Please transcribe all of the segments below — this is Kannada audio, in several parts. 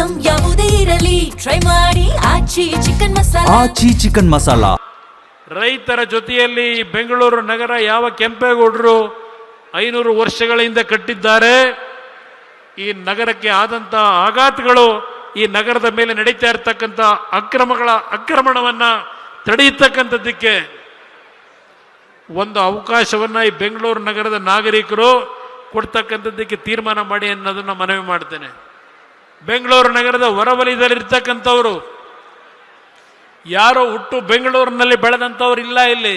ಐಟಂ ಯಾವುದೇ ಇರಲಿ ಟ್ರೈ ಮಾಡಿ ಆಚಿ ಚಿಕನ್ ಮಸಾಲಾ. ಆಚಿ ಚಿಕನ್ ಮಸಾಲಾ. ರೈತರ ಜೊತೆಯಲ್ಲಿ ಬೆಂಗಳೂರು ನಗರ ಯಾವ ಕೆಂಪೇಗೌಡರು 500 ವರ್ಷಗಳ ಹಿಂದೆ ಕಟ್ಟಿದ್ದಾರೆ. ಈ ನಗರಕ್ಕೆ ಆದಂಥ ಆಘಾತಗಳು, ಈ ನಗರದ ಮೇಲೆ ನಡೀತಾ ಇರತಕ್ಕಂಥ ಆಕ್ರಮಣವನ್ನು ತಡೆಯತಕ್ಕಂಥದ್ದಕ್ಕೆ ಒಂದು ಅವಕಾಶವನ್ನು ಈ ಬೆಂಗಳೂರು ನಗರದ ನಾಗರಿಕರು ಕೊಡ್ತಕ್ಕಂಥದ್ದಕ್ಕೆ ತೀರ್ಮಾನ ಮಾಡಿ ಅನ್ನೋದನ್ನು ಮನವಿ ಮಾಡ್ತೇನೆ. ಬೆಂಗಳೂರು ನಗರದ ಹೊರವಲಯದಲ್ಲಿರ್ತಕ್ಕಂಥವರು ಯಾರೋ ಹುಟ್ಟು ಬೆಂಗಳೂರಿನಲ್ಲಿ ಬೆಳೆದಂಥವ್ರು ಇಲ್ಲ. ಇಲ್ಲಿ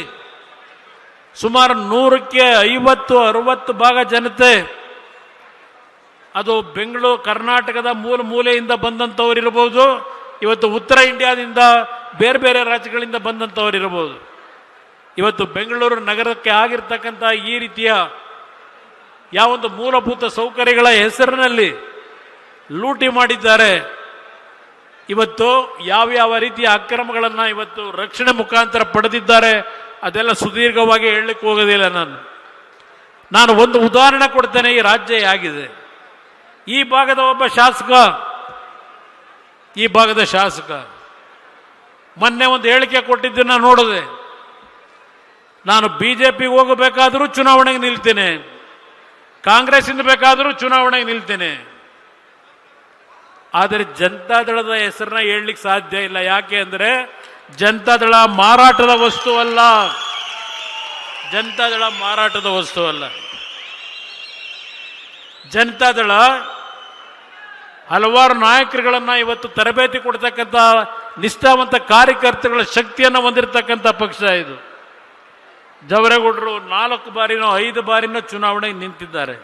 ಸುಮಾರು 100ಕ್ಕೆ 50-60 ಭಾಗ ಜನತೆ ಅದು ಬೆಂಗಳೂರು ಕರ್ನಾಟಕದ ಮೂಲೆಯಿಂದ ಬಂದಂಥವ್ರು ಇರ್ಬೋದು, ಇವತ್ತು ಉತ್ತರ ಇಂಡಿಯಾದಿಂದ ಬೇರೆ ಬೇರೆ ರಾಜ್ಯಗಳಿಂದ ಬಂದಂಥವ್ರು ಇರ್ಬೋದು. ಇವತ್ತು ಬೆಂಗಳೂರು ನಗರಕ್ಕೆ ಆಗಿರ್ತಕ್ಕಂಥ ಈ ರೀತಿಯ ಯಾವೊಂದು ಮೂಲಭೂತ ಸೌಕರ್ಯಗಳ ಹೆಸರಿನಲ್ಲಿ ಲೂಟಿ ಮಾಡಿದ್ದಾರೆ. ಇವತ್ತು ಯಾವ ರೀತಿಯ ಅಕ್ರಮಗಳನ್ನು ಇವತ್ತು ರಕ್ಷಣೆ ಮುಖಾಂತರ ಪಡೆದಿದ್ದಾರೆ ಅದೆಲ್ಲ ಸುದೀರ್ಘವಾಗಿ ಹೇಳಲಿಕ್ಕೆ ಹೋಗೋದಿಲ್ಲ. ನಾನು ಒಂದು ಉದಾಹರಣೆ ಕೊಡ್ತೇನೆ. ಈ ರಾಜ್ಯ ಹೇಗಿದೆ. ಈ ಭಾಗದ ಒಬ್ಬ ಶಾಸಕ ಮೊನ್ನೆ ಒಂದು ಹೇಳಿಕೆ ಕೊಟ್ಟಿದ್ದನ್ನು ನೋಡಿದೆ. ನಾನು ಬಿಜೆಪಿಗೆ ಹೋಗಬೇಕಾದರೂ ಚುನಾವಣೆಗೆ ನಿಲ್ತೇನೆ, ಕಾಂಗ್ರೆಸ್ಸಿಂದ ಬೇಕಾದರೂ ಚುನಾವಣೆಗೆ ನಿಲ್ತೇನೆ, ಆದರೆ ಜನತಾದಳದ ಹೆಸರನ್ನ ಹೇಳಲಿಕ್ಕೆ ಸಾಧ್ಯ ಇಲ್ಲ. ಯಾಕೆ ಅಂದರೆ ಜನತಾದಳ ಮಾರಾಟದ ವಸ್ತು ಅಲ್ಲ. ಜನತಾದಳ ಮಾರಾಟದ ವಸ್ತು ಅಲ್ಲ. ಜನತಾದಳ ಹಲವಾರು ನಾಯಕರುಗಳನ್ನು ಇವತ್ತು ತರಬೇತಿ ಕೊಡ್ತಕ್ಕಂಥ ನಿಷ್ಠಾವಂತ ಕಾರ್ಯಕರ್ತಗಳ ಶಕ್ತಿಯನ್ನು ಹೊಂದಿರತಕ್ಕಂಥ ಪಕ್ಷ ಇದು. ಜವರೇಗೌಡರು 4 ಬಾರಿನೋ 5 ಬಾರಿನೋ ಚುನಾವಣೆಗೆ ನಿಂತಿದ್ದಾರೆ.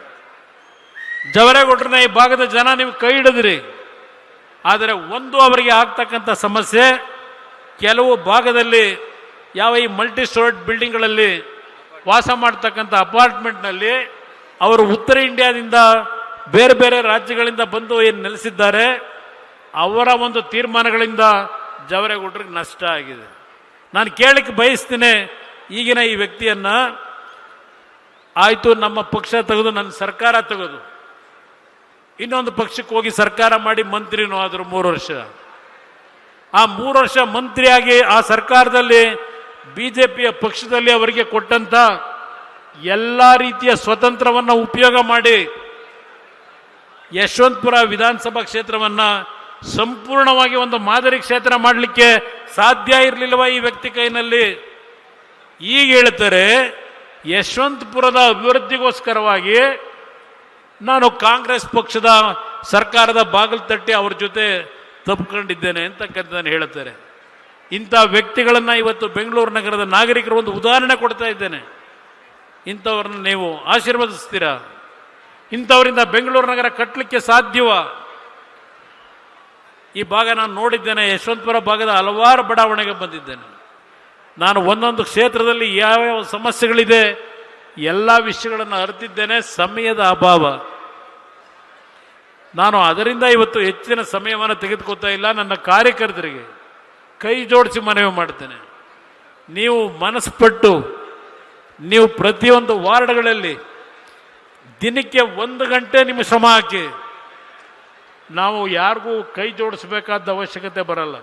ಜವರೇಗೌಡರನ್ನ ಈ ಭಾಗದ ಜನ ನೀವು ಕೈ ಹಿಡಿದ್ರಿ. ಆದರೆ ಒಂದು ಅವರಿಗೆ ಆಗ್ತಕ್ಕಂಥ ಸಮಸ್ಯೆ, ಕೆಲವು ಭಾಗದಲ್ಲಿ ಯಾವ ಈ ಮಲ್ಟಿ ಸ್ಟೋರೇಜ್ ಬಿಲ್ಡಿಂಗ್ಗಳಲ್ಲಿ ವಾಸ ಮಾಡ್ತಕ್ಕಂಥ ಅಪಾರ್ಟ್ಮೆಂಟ್ನಲ್ಲಿ ಅವರು ಉತ್ತರ ಇಂಡಿಯಾದಿಂದ ಬೇರೆ ಬೇರೆ ರಾಜ್ಯಗಳಿಂದ ಬಂದು ಏನು ನೆಲೆಸಿದ್ದಾರೆ, ಅವರ ಒಂದು ತೀರ್ಮಾನಗಳಿಂದ ಜವರೇಗೌಡರಿಗೆ ನಷ್ಟ ಆಗಿದೆ. ನಾನು ಕೇಳಲಿಕ್ಕೆ ಬಯಸ್ತೀನಿ, ಈಗಿನ ಈ ವ್ಯಕ್ತಿಯನ್ನು ಆಯಿತು ನಮ್ಮ ಪಕ್ಷ ತೆಗೆದು ನನ್ನ ಸರ್ಕಾರ ತೆಗೆದು ಇನ್ನೊಂದು ಪಕ್ಷಕ್ಕೆ ಹೋಗಿ ಸರ್ಕಾರ ಮಾಡಿ ಮಂತ್ರಿನೂ ಆದರು 3 ವರ್ಷ. ಆ 3 ವರ್ಷ ಮಂತ್ರಿಯಾಗಿ ಆ ಸರ್ಕಾರದಲ್ಲಿ ಬಿಜೆಪಿಯ ಪಕ್ಷದಲ್ಲಿ ಅವರಿಗೆ ಕೊಟ್ಟಂಥ ಎಲ್ಲ ರೀತಿಯ ಸ್ವತಂತ್ರವನ್ನು ಉಪಯೋಗ ಮಾಡಿ ಯಶವಂತಪುರ ವಿಧಾನಸಭಾ ಕ್ಷೇತ್ರವನ್ನು ಸಂಪೂರ್ಣವಾಗಿ ಒಂದು ಮಾದರಿ ಕ್ಷೇತ್ರ ಮಾಡಲಿಕ್ಕೆ ಸಾಧ್ಯ ಇರಲಿಲ್ಲವ ಈ ವ್ಯಕ್ತಿ ಕೈನಲ್ಲಿ? ಈಗ ಹೇಳ್ತಾರೆ ಯಶವಂತಪುರದ ಅಭಿವೃದ್ಧಿಗೋಸ್ಕರವಾಗಿ ನಾನು ಕಾಂಗ್ರೆಸ್ ಪಕ್ಷದ ಸರ್ಕಾರದ ಬಾಗಿಲು ತಟ್ಟಿ ಅವ್ರ ಜೊತೆ ತಪ್ಪಿಕೊಂಡಿದ್ದೇನೆ ಅಂತಕ್ಕಂಥದ್ದನ್ನು ಹೇಳ್ತಾರೆ. ಇಂಥ ವ್ಯಕ್ತಿಗಳನ್ನು ಇವತ್ತು ಬೆಂಗಳೂರು ನಗರದ ನಾಗರಿಕರು ಒಂದು ಉದಾಹರಣೆ ಕೊಡ್ತಾ ಇದ್ದೇನೆ. ಇಂಥವ್ರನ್ನ ನೀವು ಆಶೀರ್ವದಿಸ್ತೀರಾ? ಇಂಥವರಿಂದ ಬೆಂಗಳೂರು ನಗರ ಕಟ್ಟಲಿಕ್ಕೆ ಸಾಧ್ಯವ? ಈ ಭಾಗ ನಾನು ನೋಡಿದ್ದೇನೆ. ಯಶವಂತಪುರ ಭಾಗದ ಹಲವಾರು ಬಡಾವಣೆಗೆ ಬಂದಿದ್ದೇನೆ. ನಾನು ಒಂದೊಂದು ಕ್ಷೇತ್ರದಲ್ಲಿ ಯಾವ್ಯಾವ ಸಮಸ್ಯೆಗಳಿದೆ ಎಲ್ಲ ವಿಷಯಗಳನ್ನು ಅರಿತಿದ್ದೇನೆ. ಸಮಯದ ಅಭಾವ, ನಾನು ಅದರಿಂದ ಇವತ್ತು ಹೆಚ್ಚಿನ ಸಮಯವನ್ನು ತೆಗೆದುಕೊತಾ ಇಲ್ಲ. ನನ್ನ ಕಾರ್ಯಕರ್ತರಿಗೆ ಕೈ ಜೋಡಿಸಿ ಮನವಿ ಮಾಡ್ತೇನೆ, ನೀವು ಮನಸ್ಪಟ್ಟು ನೀವು ಪ್ರತಿಯೊಂದು ವಾರ್ಡ್ಗಳಲ್ಲಿ ದಿನಕ್ಕೆ 1 ಗಂಟೆ ನಿಮ್ಮ ಶ್ರಮ ಹಾಕಿ. ನಾವು ಯಾರಿಗೂ ಕೈ ಜೋಡಿಸಬೇಕಾದ ಅವಶ್ಯಕತೆ ಬರಲ್ಲ.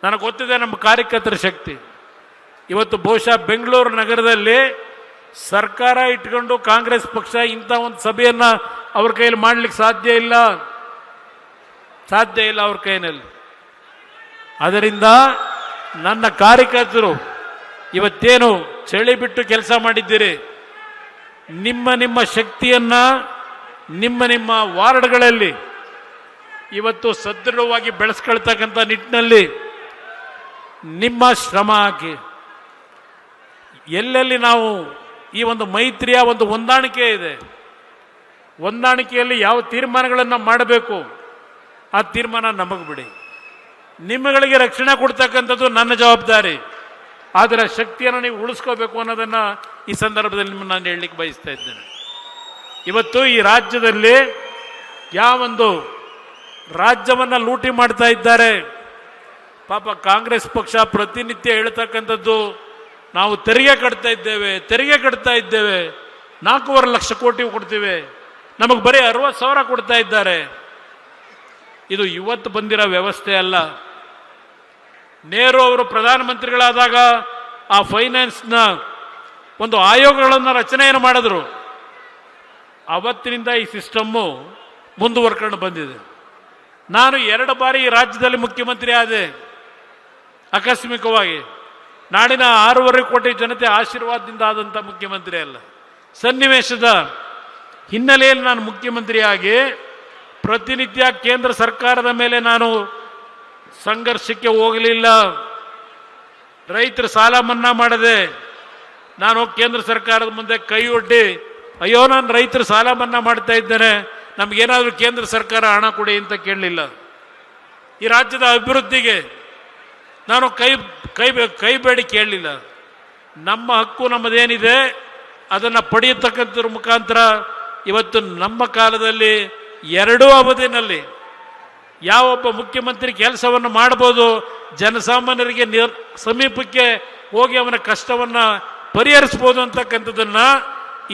ನನಗೆ ಗೊತ್ತಿದೆ ನಮ್ಮ ಕಾರ್ಯಕರ್ತರ ಶಕ್ತಿ. ಇವತ್ತು ಬಹುಶಃ ಬೆಂಗಳೂರು ನಗರದಲ್ಲಿ ಸರ್ಕಾರ ಇಟ್ಕೊಂಡು ಕಾಂಗ್ರೆಸ್ ಪಕ್ಷ ಇಂಥ ಒಂದು ಸಭೆಯನ್ನು ಅವ್ರ ಕೈಯಲ್ಲಿ ಮಾಡಲಿಕ್ಕೆ ಸಾಧ್ಯ ಇಲ್ಲ ಅವ್ರ ಕೈಯಲ್ಲಿ. ಅದರಿಂದ ನನ್ನ ಕಾರ್ಯಕರ್ತರು ಇವತ್ತೇನು ಚಳಿ ಬಿಟ್ಟು ಕೆಲಸ ಮಾಡಿದ್ದೀರಿ, ನಿಮ್ಮ ಶಕ್ತಿಯನ್ನು ನಿಮ್ಮ ವಾರ್ಡ್ಗಳಲ್ಲಿ ಇವತ್ತು ಸದೃಢವಾಗಿ ಬೆಳೆಸ್ಕೊಳ್ತಕ್ಕಂಥ ನಿಟ್ಟಿನಲ್ಲಿ ನಿಮ್ಮ ಶ್ರಮ ಹಾಕಿ. ಎಲ್ಲೆಲ್ಲಿ ನಾವು ಈ ಒಂದು ಮೈತ್ರಿಯ ಒಂದು ಹೊಂದಾಣಿಕೆ ಇದೆ, ಹೊಂದಾಣಿಕೆಯಲ್ಲಿ ಯಾವ ತೀರ್ಮಾನಗಳನ್ನು ಮಾಡಬೇಕು ಆ ತೀರ್ಮಾನ ನಮಗೆ ಬಿಡಿ. ನಿಮ್ಮಗಳಿಗೆ ರಕ್ಷಣೆ ಕೊಡ್ತಕ್ಕಂಥದ್ದು ನನ್ನ ಜವಾಬ್ದಾರಿ. ಆದರೆ ಶಕ್ತಿಯನ್ನು ನೀವು ಉಳಿಸ್ಕೋಬೇಕು ಅನ್ನೋದನ್ನು ಈ ಸಂದರ್ಭದಲ್ಲಿ ನಿಮ್ಮನ್ನು ನಾನು ಹೇಳಲಿಕ್ಕೆ ಬಯಸ್ತಾ ಇದ್ದೇನೆ. ಇವತ್ತು ಈ ರಾಜ್ಯದಲ್ಲಿ ಯಾವೊಂದು ರಾಜ್ಯವನ್ನು ಲೂಟಿ ಮಾಡ್ತಾ ಇದ್ದಾರೆ. ಪಾಪ ಕಾಂಗ್ರೆಸ್ ಪಕ್ಷ ಪ್ರತಿನಿತ್ಯ ಹೇಳ್ತಕ್ಕಂಥದ್ದು ನಾವು ತೆರಿಗೆ ಕಟ್ತಾ ಇದ್ದೇವೆ, 4.5 ಲಕ್ಷ ಕೋಟಿ ಕೊಡ್ತೀವಿ, ನಮಗೆ ಬರೀ 60,000 ಕೊಡ್ತಾ ಇದ್ದಾರೆ. ಇದು ಇವತ್ತು ಬಂದಿರೋ ವ್ಯವಸ್ಥೆ ಅಲ್ಲ. ನೆಹರು ಅವರು ಪ್ರಧಾನಮಂತ್ರಿಗಳಾದಾಗ ಆ ಫೈನಾನ್ಸ್ನ ಒಂದು ಆಯೋಗಗಳನ್ನು ರಚನೆಯನ್ನು ಮಾಡಿದ್ರು. ಅವತ್ತಿನಿಂದ ಈ ಸಿಸ್ಟಮ್ಮು ಮುಂದುವರ್ಕೊಂಡು ಬಂದಿದೆ. ನಾನು 2 ಬಾರಿ ಈ ರಾಜ್ಯದಲ್ಲಿ ಮುಖ್ಯಮಂತ್ರಿ ಆದೆ, ಆಕಸ್ಮಿಕವಾಗಿ. ನಾಡಿನ 6.5 ಕೋಟಿ ಜನತೆ ಆಶೀರ್ವಾದದಿಂದ ಆದಂಥ ಮುಖ್ಯಮಂತ್ರಿ ಅಲ್ಲ. ಸನ್ನಿವೇಶದ ಹಿನ್ನೆಲೆಯಲ್ಲಿ ನಾನು ಮುಖ್ಯಮಂತ್ರಿಯಾಗಿ ಪ್ರತಿನಿತ್ಯ ಕೇಂದ್ರ ಸರ್ಕಾರದ ಮೇಲೆ ನಾನು ಸಂಘರ್ಷಕ್ಕೆ ಹೋಗಲಿಲ್ಲ. ರೈತರ ಸಾಲ ಮನ್ನಾ ಮಾಡದೆ ನಾನು ಕೇಂದ್ರ ಸರ್ಕಾರದ ಮುಂದೆ ಕೈ ಒಡ್ಡಿ, ಅಯ್ಯೋ ನಾನು ರೈತರ ಸಾಲ ಮನ್ನಾ ಮಾಡ್ತಾ ಇದ್ದೇನೆ, ನಮಗೇನಾದರೂ ಕೇಂದ್ರ ಸರ್ಕಾರ ಹಣ ಕೊಡಿ ಅಂತ ಕೇಳಲಿಲ್ಲ. ಈ ರಾಜ್ಯದ ಅಭಿವೃದ್ಧಿಗೆ ನಾನು ಕೈ ಬೇಡಿ ಕೇಳಲಿಲ್ಲ. ನಮ್ಮ ಹಕ್ಕು ನಮ್ಮದೇನಿದೆ ಅದನ್ನು ಪಡೆಯತಕ್ಕಂಥದ್ರ ಮುಖಾಂತರ ಇವತ್ತು ನಮ್ಮ ಕಾಲದಲ್ಲಿ 2 ಅವಧಿನಲ್ಲಿ ಯಾವೊಬ್ಬ ಮುಖ್ಯಮಂತ್ರಿ ಕೆಲಸವನ್ನು ಮಾಡ್ಬೋದು, ಜನಸಾಮಾನ್ಯರಿಗೆ ಸಮೀಪಕ್ಕೆ ಹೋಗಿ ಅವನ ಕಷ್ಟವನ್ನು ಪರಿಹರಿಸ್ಬೋದು ಅಂತಕ್ಕಂಥದ್ದನ್ನು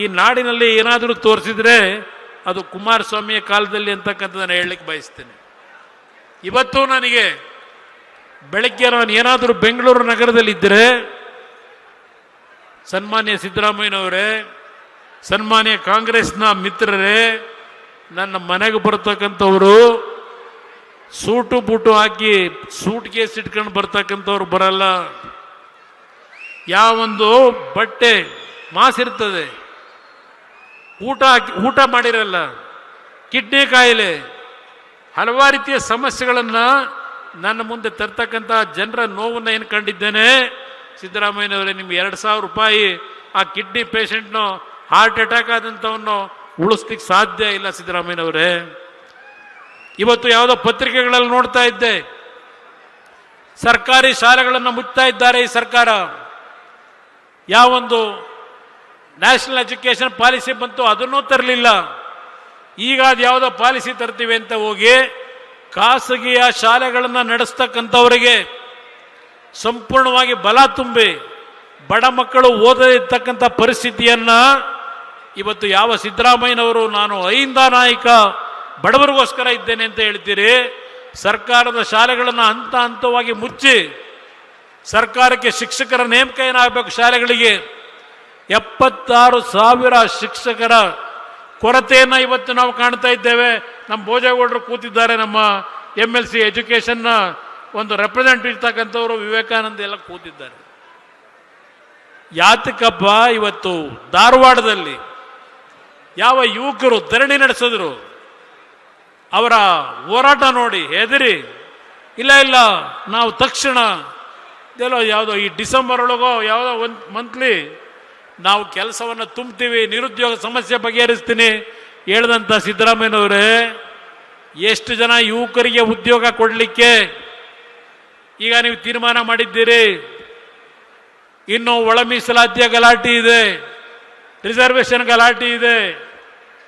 ಈ ನಾಡಿನಲ್ಲಿ ಏನಾದರೂ ತೋರಿಸಿದ್ರೆ ಅದು ಕುಮಾರಸ್ವಾಮಿಯ ಕಾಲದಲ್ಲಿ ಅಂತಕ್ಕಂಥದ್ದನ್ನು ಹೇಳಲಿಕ್ಕೆ ಬಯಸ್ತೇನೆ. ಇವತ್ತು ನನಗೆ ಬೆಳಗ್ಗೆ ನಾನು ಏನಾದರೂ ಬೆಂಗಳೂರು ನಗರದಲ್ಲಿದ್ದರೆ ಸನ್ಮಾನ್ಯ ಸಿದ್ದರಾಮಯ್ಯನವರೇ, ಸನ್ಮಾನ್ಯ ಕಾಂಗ್ರೆಸ್ನ ಮಿತ್ರರೇ, ನನ್ನ ಮನೆಗೆ ಬರ್ತಕ್ಕಂಥವರು ಸೂಟು ಬೂಟು ಹಾಕಿ ಸೂಟ್ ಕೇಸ್ ಇಟ್ಕೊಂಡು ಬರ್ತಕ್ಕಂಥವ್ರು ಬರಲ್ಲ. ಯಾವೊಂದು ಬಟ್ಟೆ ಮಾಸಿರ್ತದೆ, ಊಟ ಮಾಡಿರಲ್ಲ, ಕಿಡ್ನಿ ಕಾಯಿಲೆ, ಹಲವಾರು ರೀತಿಯ ಸಮಸ್ಯೆಗಳನ್ನು ನನ್ನ ಮುಂದೆ ತರ್ತಕ್ಕಂಥ ಜನರ ನೋವನ್ನು ಏನು ಕಂಡಿದ್ದೇನೆ. ಸಿದ್ದರಾಮಯ್ಯನವರೇ, ನಿಮ್ಗೆ 2,000 ರೂಪಾಯಿ ಆ ಕಿಡ್ನಿ ಪೇಷಂಟ್ನು ಹಾರ್ಟ್ ಅಟ್ಯಾಕ್ ಆದಂಥವನ್ನು ಉಳಿಸ್ಲಿಕ್ಕೆ ಸಾಧ್ಯ ಇಲ್ಲ ಸಿದ್ದರಾಮಯ್ಯನವರೇ. ಇವತ್ತು ಯಾವುದೋ ಪತ್ರಿಕೆಗಳಲ್ಲಿ ನೋಡ್ತಾ ಇದ್ದೆ, ಸರ್ಕಾರಿ ಶಾಲೆಗಳನ್ನು ಮುಚ್ತಾ ಇದ್ದಾರೆ ಈ ಸರ್ಕಾರ. ಯಾವೊಂದು ನ್ಯಾಷನಲ್ ಎಜುಕೇಷನ್ ಪಾಲಿಸಿ ಬಂತು ಅದನ್ನೂ ತರಲಿಲ್ಲ. ಈಗ ಅದು ಯಾವುದೋ ಪಾಲಿಸಿ ತರ್ತೀವಿ ಅಂತ ಹೋಗಿ ಖಾಸಗಿಯ ಶಾಲೆಗಳನ್ನು ನಡೆಸ್ತಕ್ಕಂಥವರಿಗೆ ಸಂಪೂರ್ಣವಾಗಿ ಬಲ ತುಂಬಿ ಬಡ ಮಕ್ಕಳು ಓದದಿರ್ತಕ್ಕಂಥ ಪರಿಸ್ಥಿತಿಯನ್ನು ಇವತ್ತು ಯಾವ ಸಿದ್ದರಾಮಯ್ಯನವರು ನಾನು ಅಹಿಂದ ನಾಯಕ ಬಡವರಿಗೋಸ್ಕರ ಇದ್ದೇನೆ ಅಂತ ಹೇಳ್ತೀರಿ. ಸರ್ಕಾರದ ಶಾಲೆಗಳನ್ನು ಹಂತ ಹಂತವಾಗಿ ಮುಚ್ಚಿ ಸರ್ಕಾರಕ್ಕೆ ಶಿಕ್ಷಕರ ನೇಮಕ ಏನಾಗಬೇಕು, ಶಾಲೆಗಳಿಗೆ 76,000 ಶಿಕ್ಷಕರ ಕೊರತೆಯನ್ನು ಇವತ್ತು ನಾವು ಕಾಣ್ತಾ ಇದ್ದೇವೆ. ನಮ್ಮ ಭೋಜೇಗೌಡರು ಕೂತಿದ್ದಾರೆ, ನಮ್ಮ MLC ಎಜುಕೇಷನ್ನ ಒಂದು ರೆಪ್ರೆಸೆಂಟೇಟಿವ್ ಇರ್ತಕ್ಕಂಥವರು, ವಿವೇಕಾನಂದ ಎಲ್ಲ ಕೂತಿದ್ದಾರೆ. ಯಾತಕಪ್ಪ ಇವತ್ತು ಧಾರವಾಡದಲ್ಲಿ ಯಾವ ಯುವಕರು ಧರಣಿ ನಡೆಸಿದ್ರು, ಅವರ ಹೋರಾಟ ನೋಡಿ ಹೆದರಿ ಇಲ್ಲ ನಾವು ತಕ್ಷಣ ಯಾವುದೋ ಈ ಡಿಸೆಂಬರ್ ಒಳಗೋ ಯಾವುದೋ ಒಂದು ಮಂತ್ಲಿ ನಾವು ಕೆಲಸವನ್ನು ತುಂಬ್ತೀವಿ, ನಿರುದ್ಯೋಗ ಸಮಸ್ಯೆ ಬಗೆಹರಿಸ್ತೀನಿ ಹೇಳ್ದಂಥ ಸಿದ್ದರಾಮಯ್ಯನವರೇ, ಎಷ್ಟು ಜನ ಯುವಕರಿಗೆ ಉದ್ಯೋಗ ಕೊಡಲಿಕ್ಕೆ ಈಗ ನೀವು ತೀರ್ಮಾನ ಮಾಡಿದ್ದೀರಿ? ಇನ್ನು ಒಳ ಮೀಸಲಾತಿಯ ಗಲಾಟೆ ಇದೆ, ರಿಸರ್ವೇಶನ್ ಗಲಾಟೆ ಇದೆ,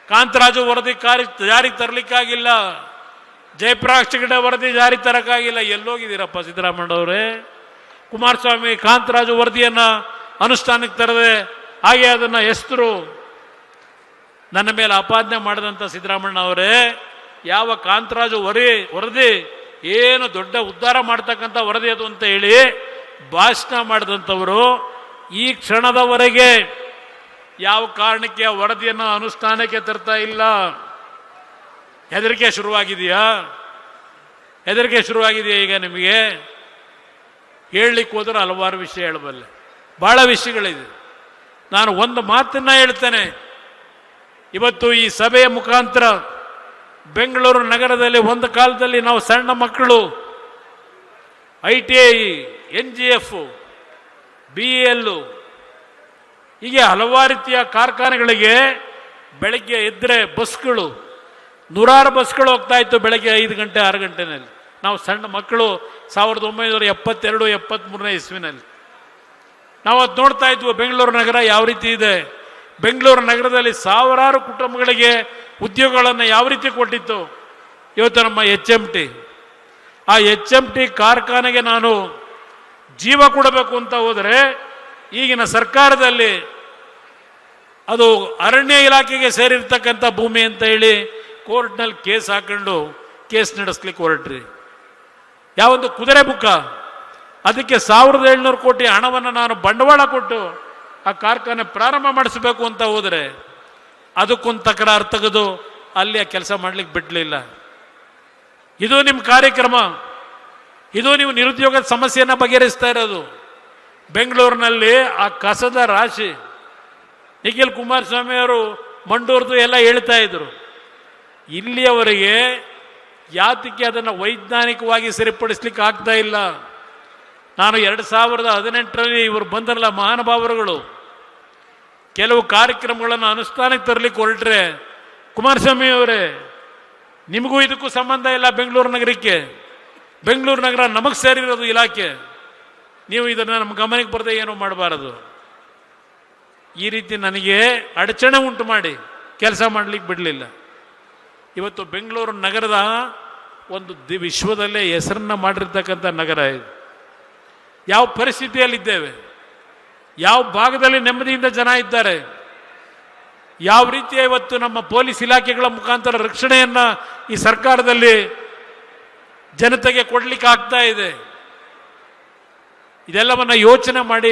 ಕಾಂತರಾಜು ವರದಿ ಜಾರಿಗೆ ತರಲಿಕ್ಕಾಗಿಲ್ಲ, ಜಯಪ್ರಕಾಶ್ ಹೆಗಡೆ ವರದಿ ಜಾರಿ ತರಕ್ಕಾಗಿಲ್ಲ. ಎಲ್ಲೋಗಿದ್ದೀರಪ್ಪ ಸಿದ್ದರಾಮಯ್ಯನವರೇ? ಕುಮಾರಸ್ವಾಮಿ ಕಾಂತರಾಜು ವರದಿಯನ್ನು ಅನುಷ್ಠಾನಕ್ಕೆ ತರದೆ ಹಾಗೆ ಅದನ್ನು ಹೆಸರು ನನ್ನ ಮೇಲೆ ಅಪಾದನೆ ಮಾಡಿದಂಥ ಸಿದ್ದರಾಮಯ್ಯನವರೇ, ಯಾವ ಕಾಂತರಾಜು ವರದಿ ಏನು ದೊಡ್ಡ ಉದ್ಧಾರ ಮಾಡ್ತಕ್ಕಂಥ ವರದಿ ಅದು ಅಂತ ಹೇಳಿ ಭಾಷಣ ಮಾಡಿದಂಥವರು ಈ ಕ್ಷಣದವರೆಗೆ ಯಾವ ಕಾರಣಕ್ಕೆ ಆ ವರದಿಯನ್ನು ಅನುಷ್ಠಾನಕ್ಕೆ ತರ್ತಾ ಇಲ್ಲ? ಹೆದರಿಕೆ ಶುರುವಾಗಿದೆಯಾ? ಈಗ ನಿಮಗೆ ಹೇಳಲಿಕ್ಕೆ ಹೋದ್ರೆ ಹಲವಾರು ವಿಷಯ ಹೇಳಬಲ್ಲೆ, ಭಾಳ ವಿಷಯಗಳಿದೆ. ನಾನು ಒಂದು ಮಾತನ್ನ ಹೇಳ್ತೇನೆ. ಇವತ್ತು ಈ ಸಭೆಯ ಮುಖಾಂತರ ಬೆಂಗಳೂರು ನಗರದಲ್ಲಿ ಒಂದು ಕಾಲದಲ್ಲಿ ನಾವು ಸಣ್ಣ ಮಕ್ಕಳು ITI, NGF, BEL ಹೀಗೆ ಹಲವಾರು ರೀತಿಯ ಕಾರ್ಖಾನೆಗಳಿಗೆ ಬೆಳಗ್ಗೆ ಎದ್ದರೆ ಬಸ್ಗಳು, 100 ಬಸ್ಗಳು ಹೋಗ್ತಾ ಇತ್ತು ಬೆಳಗ್ಗೆ 5 ಗಂಟೆ 6 ಗಂಟೆನಲ್ಲಿ. ನಾವು ಸಣ್ಣ ಮಕ್ಕಳು 1972, 73ನೇ ಇಸ್ವಿನಲ್ಲಿ ನಾವು ಅದು ನೋಡ್ತಾ ಇದ್ವಿ. ಬೆಂಗಳೂರು ನಗರ ಯಾವ ರೀತಿ ಇದೆ, ಬೆಂಗಳೂರು ನಗರದಲ್ಲಿ ಸಾವಿರಾರು ಕುಟುಂಬಗಳಿಗೆ ಉದ್ಯೋಗಗಳನ್ನು ಯಾವ ರೀತಿ ಕೊಟ್ಟಿತ್ತು. ಇವತ್ತು ನಮ್ಮ HMT, ಆ HMT ಕಾರ್ಖಾನೆಗೆ ನಾನು ಜೀವ ಕೊಡಬೇಕು ಅಂತ ಹೋದರೆ ಈಗಿನ ಸರ್ಕಾರದಲ್ಲಿ ಅದು ಅರಣ್ಯ ಇಲಾಖೆಗೆ ಸೇರಿರ್ತಕ್ಕಂಥ ಭೂಮಿ ಅಂತ ಹೇಳಿ ಕೋರ್ಟ್ನಲ್ಲಿ ಕೇಸ್ ಹಾಕೊಂಡು ಕೇಸ್ ನಡೆಸ್ಲಿಕ್ಕೆ ಹೊರಟ್ರಿ. ಯಾವೊಂದು ಕುದುರೆ ಬುಕ್ಕ, ಅದಕ್ಕೆ 1700 ಕೋಟಿ ಹಣವನ್ನು ನಾನು ಬಂಡವಾಳ ಕೊಟ್ಟು ಆ ಕಾರ್ಖಾನೆ ಪ್ರಾರಂಭ ಮಾಡಿಸಬೇಕು ಅಂತ ಹೋದರೆ ಅದಕ್ಕೊಂದು ತಕರಾರು ತೆಗೆದು ಅಲ್ಲಿ ಆ ಕೆಲಸ ಮಾಡ್ಲಿಕ್ಕೆ ಬಿಡಲಿಲ್ಲ. ಇದು ನಿಮ್ಮ ಕಾರ್ಯಕ್ರಮ, ಇದು ನೀವು ನಿರುದ್ಯೋಗದ ಸಮಸ್ಯೆಯನ್ನು ಬಗೆಹರಿಸ್ತಾ ಇರೋದು. ಬೆಂಗಳೂರಿನಲ್ಲಿ ಆ ಕಸದ ರಾಶಿ, ನಿಖಿಲ್ ಕುಮಾರಸ್ವಾಮಿ ಅವರು ಮಂಡೂರ್ದು ಎಲ್ಲ ಹೇಳ್ತಾ ಇದ್ರು. ಇಲ್ಲಿಯವರೆಗೆ ಯಾತಕ್ಕೆ ಅದನ್ನು ವೈಜ್ಞಾನಿಕವಾಗಿ ಸರಿಪಡಿಸ್ಲಿಕ್ಕೆ ಆಗ್ತಾ ಇಲ್ಲ. ನಾನು 2018ರಲ್ಲಿ ಇವರು ಬಂದರಲ್ಲ ಮಹಾನುಭಾವರುಗಳು, ಕೆಲವು ಕಾರ್ಯಕ್ರಮಗಳನ್ನು ಅನುಷ್ಠಾನಕ್ಕೆ ತರಲಿಕ್ಕೆ ಹೊರಟ್ರೆ, ಕುಮಾರಸ್ವಾಮಿ ಅವರೇ ನಿಮಗೂ ಇದಕ್ಕೂ ಸಂಬಂಧ ಇಲ್ಲ, ಬೆಂಗಳೂರು ನಗರಕ್ಕೆ, ಬೆಂಗಳೂರು ನಗರ ನಮಗೆ ಸೇರಿರೋದು ಇಲಾಖೆ, ನೀವು ಇದನ್ನು ನಮ್ಮ ಗಮನಕ್ಕೆ ಬರದೆ ಏನೂ ಮಾಡಬಾರದು. ಈ ರೀತಿ ನನಗೆ ಅಡಚಣೆ ಉಂಟು ಮಾಡಿ ಕೆಲಸ ಮಾಡಲಿಕ್ಕೆ ಬಿಡಲಿಲ್ಲ. ಇವತ್ತು ಬೆಂಗಳೂರು ನಗರದ ಒಂದು ವಿಶ್ವದಲ್ಲೇ ಹೆಸರನ್ನ ಮಾಡಿರ್ತಕ್ಕಂಥ ನಗರ ಇದು. ಯಾವ ಪರಿಸ್ಥಿತಿಯಲ್ಲಿದ್ದೇವೆ, ಯಾವ ಭಾಗದಲ್ಲಿ ನೆಮ್ಮದಿಯಿಂದ ಜನ ಇದ್ದಾರೆ, ಯಾವ ರೀತಿಯ ಇವತ್ತು ನಮ್ಮ ಪೊಲೀಸ್ ಇಲಾಖೆಗಳ ಮುಖಾಂತರ ರಕ್ಷಣೆಯನ್ನು ಈ ಸರ್ಕಾರದಲ್ಲಿ ಜನತೆಗೆ ಕೊಡಲಿಕ್ಕೆ ಆಗ್ತಾ ಇದೆ, ಇದೆಲ್ಲವನ್ನು ಯೋಚನೆ ಮಾಡಿ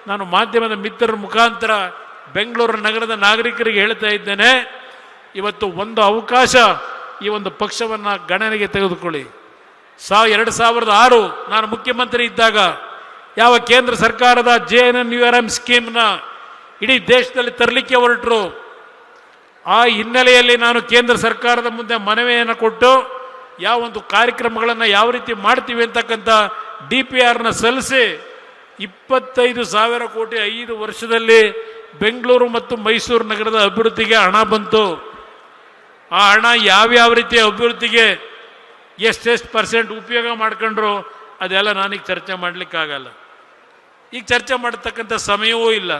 ನಾನು ಮಾಧ್ಯಮದ ಮಿತ್ರರ ಮುಖಾಂತರ ಬೆಂಗಳೂರು ನಗರದ ನಾಗರಿಕರಿಗೆ ಹೇಳ್ತಾ ಇದ್ದೇನೆ. ಇವತ್ತು ಒಂದು ಅವಕಾಶ ಈ ಒಂದು ಪಕ್ಷವನ್ನು ಗಣನೆಗೆ ತೆಗೆದುಕೊಳ್ಳಿ. 2006 ನಾನು ಮುಖ್ಯಮಂತ್ರಿ ಇದ್ದಾಗ ಯಾವ ಕೇಂದ್ರ ಸರ್ಕಾರದ JNNURM ಸ್ಕೀಮ್ನ ಇಡೀ ದೇಶದಲ್ಲಿ ತರಲಿಕ್ಕೆ ಹೊರಟರು. ಆ ಹಿನ್ನೆಲೆಯಲ್ಲಿ ನಾನು ಕೇಂದ್ರ ಸರ್ಕಾರದ ಮುಂದೆ ಮನವಿಯನ್ನು ಕೊಟ್ಟು ಯಾವ ಒಂದು ಕಾರ್ಯಕ್ರಮಗಳನ್ನು ಯಾವ ರೀತಿ ಮಾಡ್ತೀವಿ ಅಂತಕ್ಕಂಥ DPRನ ಸಲ್ಲಿಸಿ 25,000 ಕೋಟಿ 5 ವರ್ಷದಲ್ಲಿ ಬೆಂಗಳೂರು ಮತ್ತು ಮೈಸೂರು ನಗರದ ಅಭಿವೃದ್ಧಿಗೆ ಹಣ ಬಂತು. ಆ ಹಣ ಯಾವ್ಯಾವ ರೀತಿಯ ಅಭಿವೃದ್ಧಿಗೆ ಎಷ್ಟೆಷ್ಟು % ಉಪಯೋಗ ಮಾಡ್ಕೊಂಡ್ರು ಅದೆಲ್ಲ ನಾನೀಗ ಚರ್ಚೆ ಮಾಡಲಿಕ್ಕಾಗಲ್ಲ, ಈಗ ಚರ್ಚೆ ಮಾಡತಕ್ಕಂಥ ಸಮಯವೂ ಇಲ್ಲ.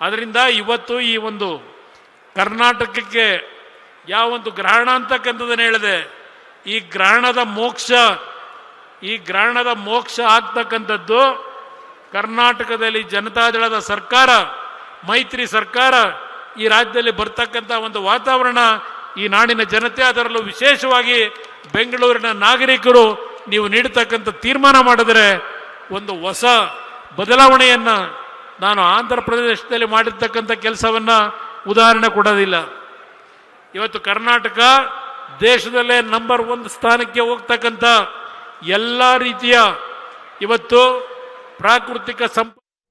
ಅದರಿಂದ ಇವತ್ತು ಈ ಒಂದು ಕರ್ನಾಟಕಕ್ಕೆ ಯಾವ ಒಂದು ಗ್ರಹಣ ಅಂತಕ್ಕಂಥದ್ದನ್ನು ಹೇಳಿದೆ, ಈ ಗ್ರಹಣದ ಮೋಕ್ಷ ಆಗ್ತಕ್ಕಂಥದ್ದು ಕರ್ನಾಟಕದಲ್ಲಿ ಜನತಾದಳದ ಸರ್ಕಾರ, ಮೈತ್ರಿ ಸರ್ಕಾರ, ಈ ರಾಜ್ಯದಲ್ಲಿ ಬರ್ತಕ್ಕಂಥ ಒಂದು ವಾತಾವರಣ, ಈ ನಾಡಿನ ಜನತೆ, ಅದರಲ್ಲೂ ವಿಶೇಷವಾಗಿ ಬೆಂಗಳೂರಿನ ನಾಗರಿಕರು ನೀವು ನೀಡತಕ್ಕಂಥ ತೀರ್ಮಾನ ಮಾಡಿದರೆ ಒಂದು ಹೊಸ ಬದಲಾವಣೆಯನ್ನು, ನಾನು ಆಂಧ್ರ ಪ್ರದೇಶದಲ್ಲಿ ಮಾಡಿರ್ತಕ್ಕಂಥ ಕೆಲಸವನ್ನು ಉದಾಹರಣೆ ಕೊಡೋದಿಲ್ಲ. ಇವತ್ತು ಕರ್ನಾಟಕ ದೇಶದಲ್ಲೇ ನಂಬರ್ 1 ಸ್ಥಾನಕ್ಕೆ ಹೋಗ್ತಕ್ಕಂಥ ಎಲ್ಲ ರೀತಿಯ ಇವತ್ತು ಪ್ರಾಕೃತಿಕ